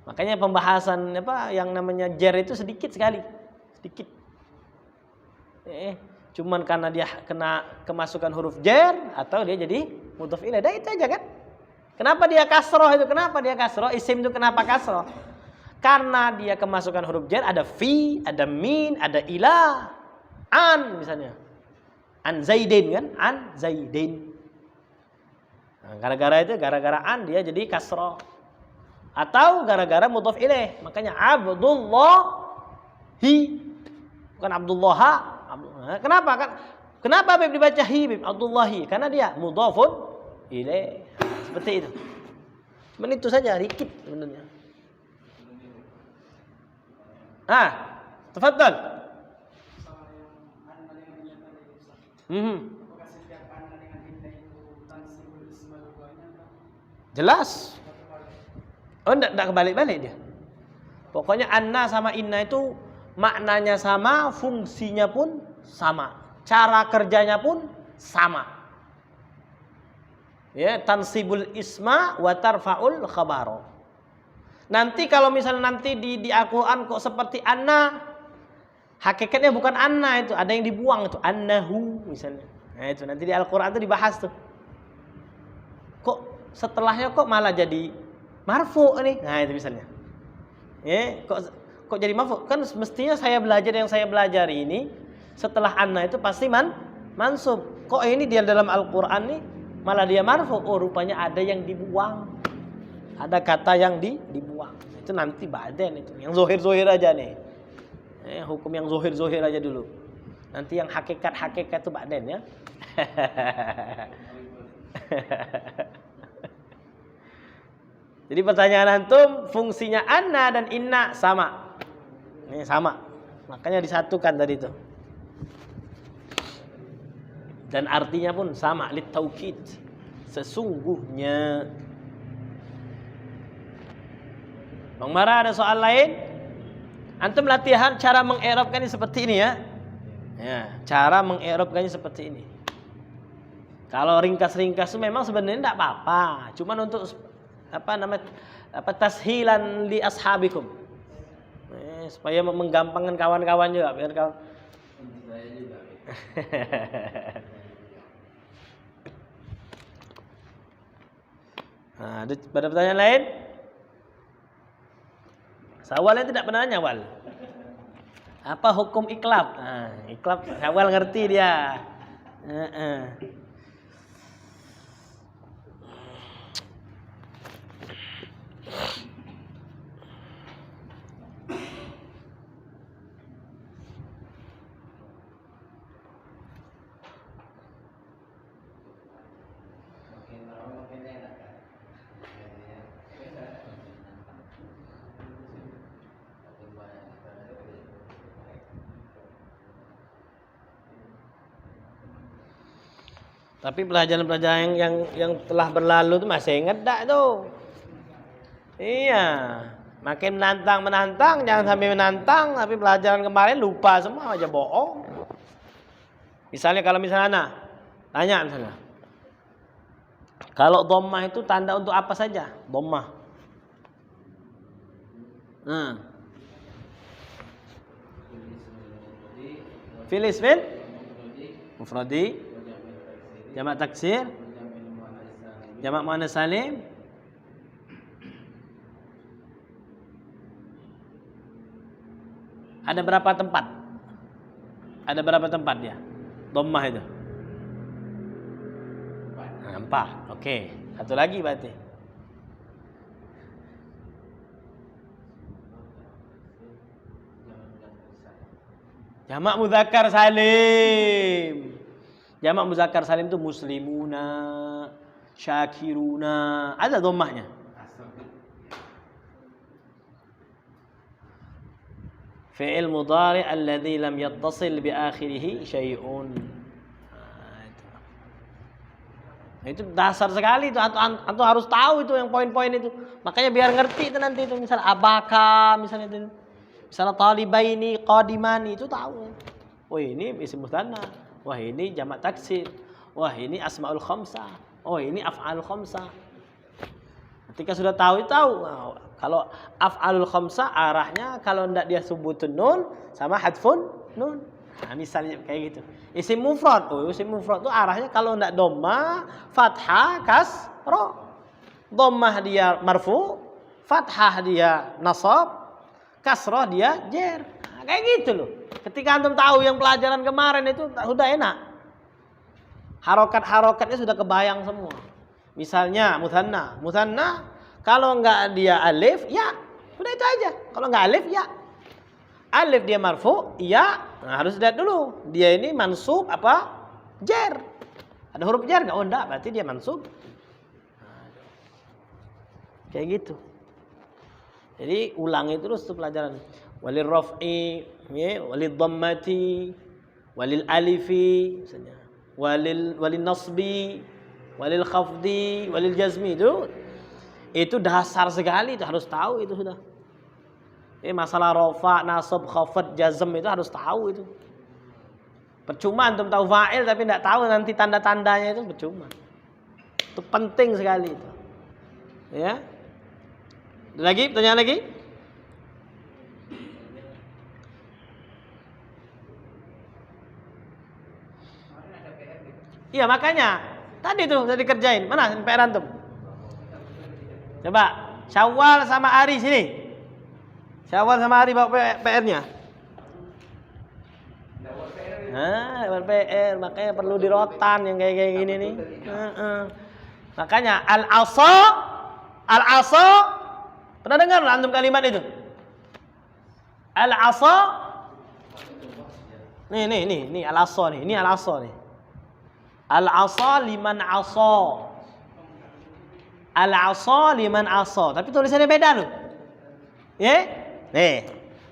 Makanya pembahasan apa yang namanya jar itu sedikit sekali. Sedikit. Cuman karena dia kena kemasukan huruf jar atau dia jadi mudhaf ilaih. Dah itu aja kan? Kenapa dia kasroh itu? Kenapa dia kasroh? Isim itu kenapa kasroh? Karena dia kemasukan huruf jar, ada fi, ada min, ada ila, an misalnya. An Zaidin kan? An Zaidin. Nah, gara-gara an dia jadi kasroh. Atau gara-gara mudhaf ilaih. Makanya Abdullahi bukan Abdullaha. Kenapa kan? Kenapa Bib dibaca hi Bib? Abdullahi. Karena dia mudhafun ilaih. Seperti itu. Cuman itu saja dikit sebenarnya. Tafadhal. Jelas. Oh, enggak kebalik-balik dia. Pokoknya anna sama inna itu maknanya sama, fungsinya pun sama, cara kerjanya pun sama. Ya, tansibul isma wa tarfa'ul khabaro. Nanti kalau misalnya nanti di Al-Qur'an kok seperti anna, hakikatnya bukan anna itu, ada yang dibuang itu, annahu misalnya. Nah, itu nanti di Al-Qur'an itu dibahas tuh. Kok setelahnya kok malah jadi marfu nih. Nah, itu misalnya. Ya, kok jadi marfu? Kan mestinya yang saya belajar ini setelah anna itu pasti mansub. Kok ini dia dalam Al-Qur'an nih malah dia marfu? Oh, rupanya ada yang dibuang. Ada kata yang dibuang. Itu nanti baden itu. Yang zohir-zohir aja nih. Hukum yang zohir-zohir aja dulu. Nanti yang hakikat-hakikat itu baden ya. Jadi pertanyaan antum, fungsinya anna dan inna sama. Ini sama. Makanya disatukan tadi itu. Dan artinya pun sama, litaukid. Sesungguhnya. Bang Mara, ada soal lain? Antum latihan cara mengi'rabkannya seperti ini ya. Cara mengi'rabkannya seperti ini. Kalau ringkas-ringkas itu memang sebenarnya tidak apa-apa. Cuman untuk tashilan li ashabikum. Supaya menggampangkan kawan-kawan juga, biar kawan. Saya juga. Nah, ada pertanyaan lain? Sawalnya tidak pernah nanya, Wal. Apa hukum iklab? Nah, iklab Sawal ngerti dia. Makin lama makin enak kan. Makin banyak Tapi pelajaran-pelajaran yang telah berlalu itu masih ingat tak tuh? Iya, makin menantang, jangan sampai menantang, tapi pelajaran kemarin lupa semua aja bohong. Misalnya kalau misalnya tanya misalnya, kalau dhammah itu tanda untuk apa saja? Dhammah. Fil ismil mufradi, jamak taksir, jamak muannas salim. Ada berapa tempat? Ada berapa tempat dia? Dhammah itu. 4. Oke. Satu lagi berarti. Jamak muzakkar salim. Jamak muzakkar salim itu muslimuna, syakiruna. Ada dhammahnya. Fi'il mudhari' alladhi lam yattasil bi akhirih syai'un. Itu dasar sekali itu. Antum harus tahu itu yang poin-poin itu. Makanya biar ngerti itu nanti itu. Misal abaka, misalnya itu. Misalnya talibaini, qadimani, itu tahu. Oh ini isim mutsanna. Wah ini jamak taksir. Wah ini asmaul khamsah. Oh ini af'alul khamsah. Ketika sudah tahu itu tahu. Nah, kalau af'alul khamsah arahnya kalau tidak dia subutun nun sama hadfun nun. Nah, misalnya kayak gitu. Isim mufrad. Oh, isim mufrad itu arahnya kalau tidak dhammah, fathah, kasrah. Dhammah dia marfu, fathah dia nasab, kasrah dia jer. Nah, kayak gitu loh. Ketika antum tahu yang pelajaran kemarin itu sudah enak. Harokat-harokatnya sudah kebayang semua. Misalnya muthanna kalau enggak dia alif ya, sudah itu aja. Kalau enggak alif ya. Alif dia marfu, ya. Nah, harus lihat dulu. Dia ini mansub apa? Jer. Ada huruf jer enggak? Oh enggak, berarti dia mansub. Kayak gitu. Jadi ulangi terus tuh pelajaran. Walil raf'i, walil dhammati, walil alifi, misalnya. Walil nasbi, walil khafdi, walil jazmi itu dasar sekali, itu harus tahu itu sudah. Masalah rafa, nasab, khafad, jazm itu harus tahu itu. Percuma antum tahu fa'il tapi tidak tahu nanti tanda-tandanya itu percuma. Itu penting sekali itu. Ya. Lagi, pertanyaan lagi? Iya makanya tadi tuh tadi kerjain. Mana PR antum? Coba Syawal sama Ari sini. Syawal sama Ari bawa PR-nya. Dapat PR, makanya perlu dirotan yang kayak gini nih. Makanya al-asa Al-asa, pernah dengar antum kalimat itu? Al-asa. Nih al-asa nih. Ini al-asa nih. Al-asa liman asa. Al-asa liman asa. Tapi tulisannya beda loh. Ya? Nih.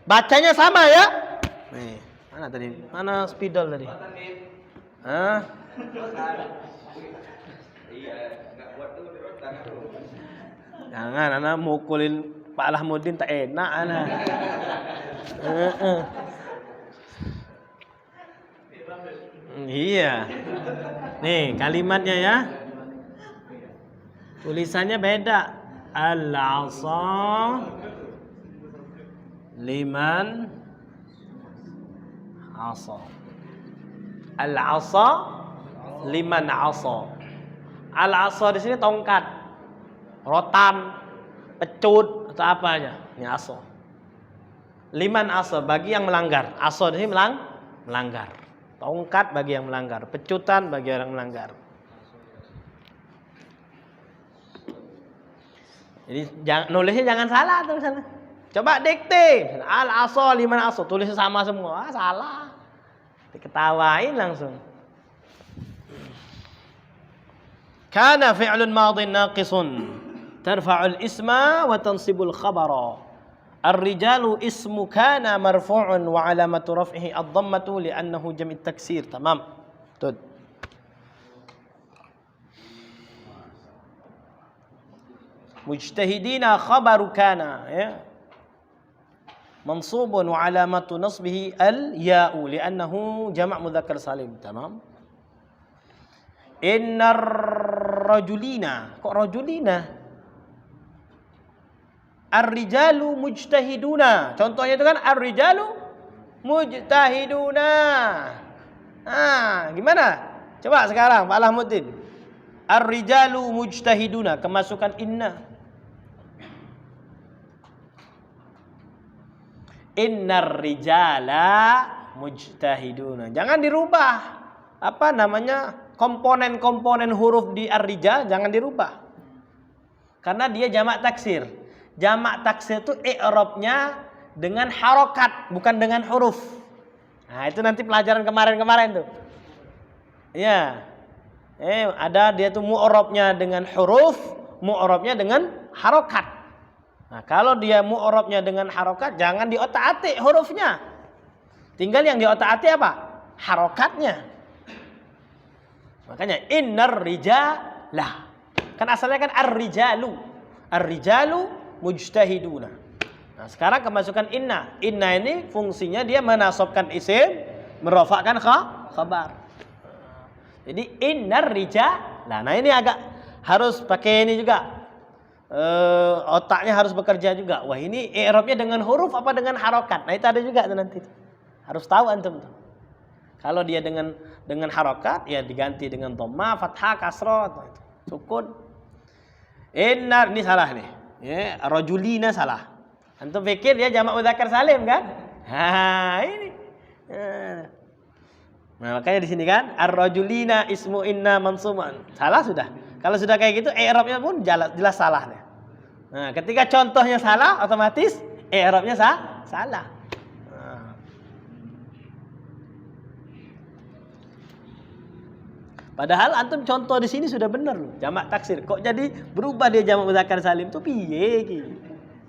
Bacanya sama ya? Nih. Mana tadi? Mana spidol tadi? Hah? Jangan, anak mukulin Pak Alahmuddin tak enak anak. Iya. Nih kalimatnya ya. Tulisannya beda. Al-asa liman asa. Al-asa liman asa. Al-asa di sini tongkat, rotan, pecut atau apa aja. Ini asa. Liman asa bagi yang melanggar. Asa di sini melanggar. Tongkat bagi yang melanggar, pecutan bagi orang melanggar. Jadi nulisnya jangan salah tulisannya. Coba dikte, al-asa liman asa, tulisnya sama semua. Salah. Diketawain langsung. Kana fi'lun madin naqisun tarfa'ul isma wa tansibul khabara. Ar-rijalu ismu kana marfu'un wa alamatu raf'ihi ad-dhammatu li'annahu jam'it taksir. Tamam. Betul. Mujtahidina khabaru kana ya. Mansubun wa alamatu nasbihi al-ya'u li'annahu jama' mudzakkar salim. Tamam. Innar rajulina. Kok rajulina? Ar-rijalu mujtahiduna. Contohnya itu kan ar-rijalu mujtahiduna. Gimana? Coba sekarang Pak Alahmuddin. Ar-rijalu mujtahiduna. Kemasukan inna. Innar rijala mujtahiduna. Jangan dirubah. Apa namanya? Komponen-komponen huruf di ar-rijal jangan dirubah. Karena dia jamak taksir. Jamak taksir itu i'rabnya dengan harokat, bukan dengan huruf. Nah, itu nanti pelajaran kemarin-kemarin tuh. Ya. Ada dia tuh mu'rabnya dengan huruf, mu'rabnya dengan harokat. Nah, kalau dia mu'rabnya dengan harokat, jangan diotak-atik hurufnya. Tinggal yang diotak-atik apa? Harokatnya. Makanya innar rijalah. Kan asalnya kan ar-rijalu. Ar-rijalu mujtahiduna. Nah, sekarang kemasukan inna. Inna ini fungsinya dia menasabkan isim, merofakkan khabar. Jadi innar rijalah. Nah, ini agak harus pakai ini juga. Otaknya harus bekerja juga. Wah, ini i'rabnya dengan huruf apa dengan harokat? Nah, itu ada juga tuh nanti. Harus tahu antum tuh. Kalau dia dengan harokat, ya diganti dengan dhamma, fathah, kasrah, sukun. Innar ini salah nih. Ya, rajulina salah. Antum pikir dia jamak mudzakkar salim kan? Ini. Nah, makanya di sini kan ar-rajulina ismu inna mansuban. Salah sudah. Kalau sudah kayak gitu i'rabnya pun jelas salah nih. Nah, ketika contohnya salah, otomatis i'rabnya salah. Padahal antum contoh di sini sudah benar loh, jamak taksir. Kok jadi berubah dia jamak mudzakkar salim tuh piye iki?